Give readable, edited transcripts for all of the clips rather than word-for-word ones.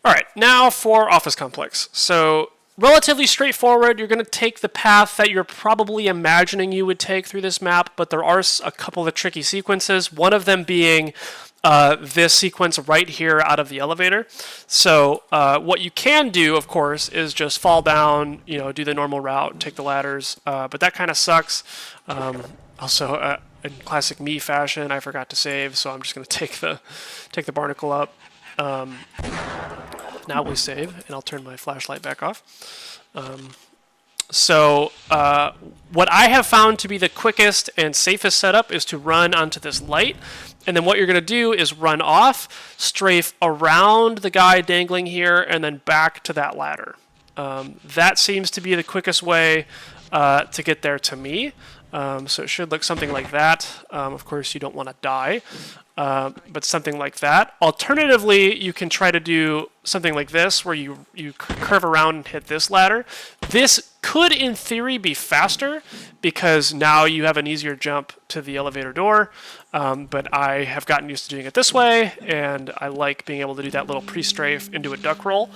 All right, now for Office Complex. So relatively straightforward. You're going to take the path that you're probably imagining you would take through this map, but there are a couple of tricky sequences, one of them being this sequence right here out of the elevator. So what you can do, of course, is just fall down, do the normal route, take the ladders, but that kind of sucks. Also, in classic me fashion, I forgot to save, so I'm just going to take the barnacle up. Now we save, and I'll turn my flashlight back off. So what I have found to be the quickest and safest setup is to run onto this light, and then what you're going to do is run off, strafe around the guy dangling here, and then back to that ladder. That seems to be the quickest way to get there to me. So it should look something like that. Of course, you don't want to die, but something like that. Alternatively, you can try to do something like this, where you curve around and hit this ladder. This could, in theory, be faster, because now you have an easier jump to the elevator door, but I have gotten used to doing it this way, and I like being able to do that little pre-strafe into a duck roll.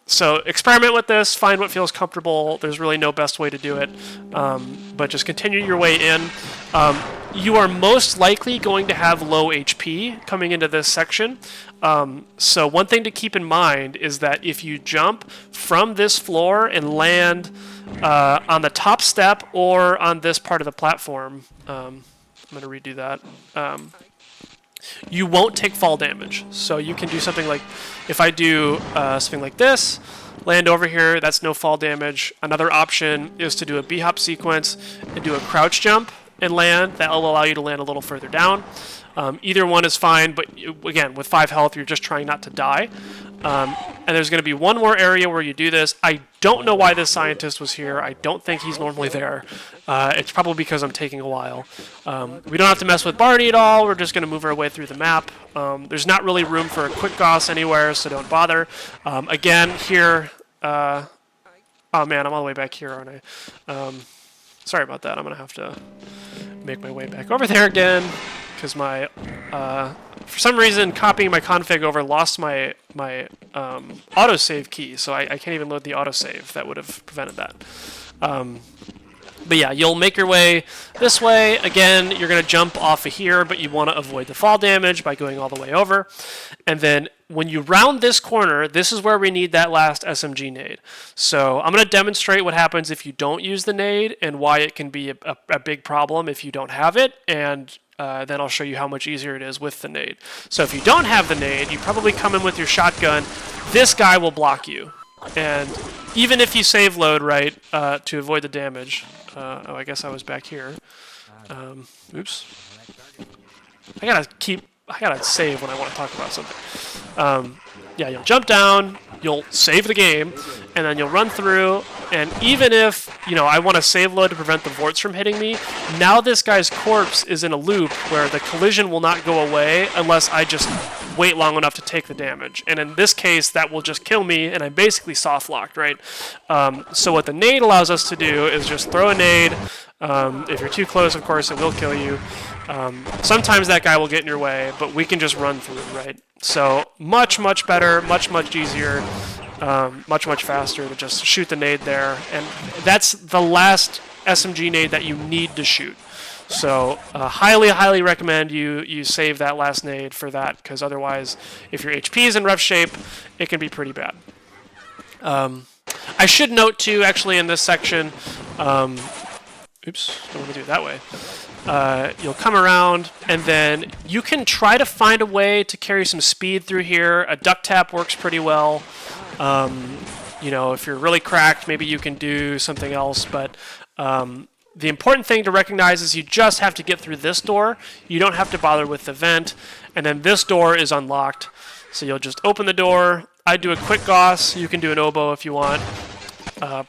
So experiment with this, find what feels comfortable. There's really no best way to do it, but just continue your way in. You are most likely going to have low HP coming into this section. So one thing to keep in mind is that if you jump from this floor and land on the top step or on this part of the platform, I'm going to redo that, you won't take fall damage. So you can do something like, if I do something like this, land over here, that's no fall damage. Another option is to do a B-hop sequence and do a crouch jump and land. That will allow you to land a little further down. Either one is fine, but again, with 5 health, you're just trying not to die. And there's going to be one more area where you do this. I don't know why this scientist was here. I don't think he's normally there. It's probably because I'm taking a while. We don't have to mess with Barney at all. We're just going to move our way through the map. There's not really room for a quick goss anywhere, so don't bother. Again, here... oh man, I'm all the way back here, aren't I? Sorry about that. I'm going to have to make my way back over there again, because my... for some reason, copying my config over lost my autosave key, so I can't even load the autosave. That would have prevented that. But yeah, you'll make your way this way. Again, you're going to jump off of here, but you want to avoid the fall damage by going all the way over. And then when you round this corner, this is where we need that last SMG nade. So I'm going to demonstrate what happens if you don't use the nade and why it can be a big problem if you don't have it. And then I'll show you how much easier it is with the nade. So if you don't have the nade, you probably come in with your shotgun. This guy will block you. And even if you save load, right, to avoid the damage. Oh, I guess I was back here. Oops. I gotta save when I want to talk about something. Yeah, you'll jump down, you'll save the game, and then you'll run through, and even if, I want to save load to prevent the vorts from hitting me, now this guy's corpse is in a loop where the collision will not go away unless I just wait long enough to take the damage. And in this case, that will just kill me, and I'm basically soft-locked, right? So what the nade allows us to do is just throw a nade. If you're too close, of course, it will kill you. Sometimes that guy will get in your way, but we can just run through, right? So much, much better, much, much easier, much, much faster to just shoot the nade there. And that's the last SMG nade that you need to shoot. So highly, highly recommend you save that last nade for that, because otherwise, if your HP is in rough shape, it can be pretty bad. I should note, too, actually, in this section, oops, don't want to do it that way. You'll come around, and then you can try to find a way to carry some speed through here. A duck tap works pretty well. If you're really cracked, maybe you can do something else, but the important thing to recognize is you just have to get through this door. You don't have to bother with the vent, and then this door is unlocked. So you'll just open the door. I do a quick goss. You can do an oboe if you want.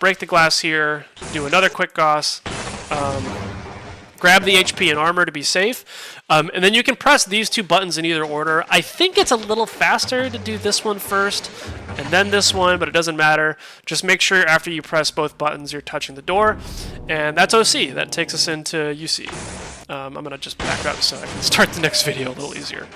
Break the glass here. Do another quick goss. Grab the HP and armor to be safe. And then you can press these two buttons in either order. I think it's a little faster to do this one first and then this one, but it doesn't matter. Just make sure after you press both buttons, you're touching the door. And that's OC. That takes us into UC. I'm going to just back up so I can start the next video a little easier.